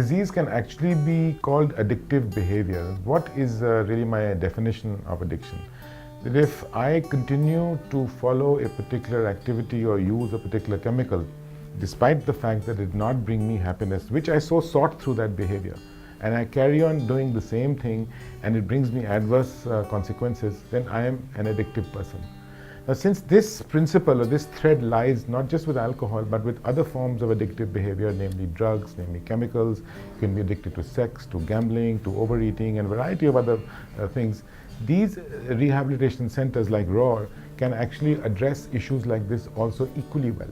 disease can actually be called addictive behavior. What is really my definition of addiction? That if I continue to follow a particular activity or use a particular chemical, despite the fact that it did not bring me happiness, which I so sought through that behavior, and I carry on doing the same thing and it brings me adverse consequences, then I am an addictive person. Now, since this principle or this thread lies not just with alcohol but with other forms of addictive behavior, namely drugs, namely chemicals, you can be addicted to sex, to gambling, to overeating, and a variety of other things, these rehabilitation centers like ROAR can actually address issues like this also equally well.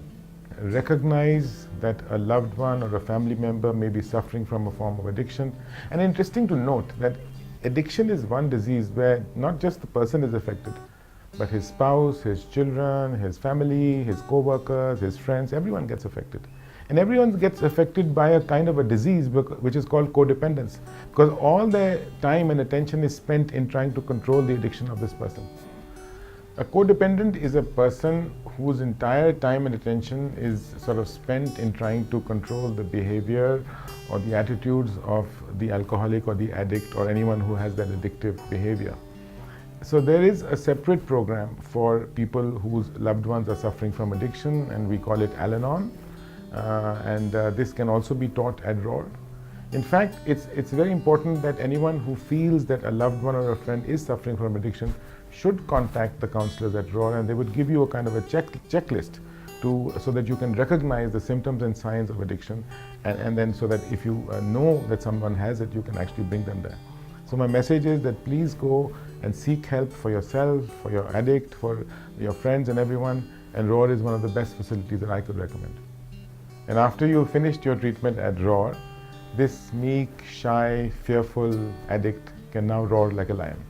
Recognize that a loved one or a family member may be suffering from a form of addiction. And interesting to note that addiction is one disease where not just the person is affected, but his spouse, his children, his family, his co-workers, his friends, everyone gets affected. And everyone gets affected by a kind of a disease which is called codependence, because all their time and attention is spent in trying to control the addiction of this person. A codependent is a person whose entire time and attention is sort of spent in trying to control the behavior or the attitudes of the alcoholic or the addict or anyone who has that addictive behavior. So there is a separate program for people whose loved ones are suffering from addiction, and we call it Al-Anon, and this can also be taught at ROAR. In fact, it's very important that anyone who feels that a loved one or a friend is suffering from addiction should contact the counselors at ROAR, and they would give you a kind of a checklist so that you can recognize the symptoms and signs of addiction, and then so that if you know that someone has it, you can actually bring them there. So my message is that please go and seek help for yourself, for your addict, for your friends and everyone, and ROAR is one of the best facilities that I could recommend. And after you've finished your treatment at ROAR, this meek, shy, fearful addict can now roar like a lion.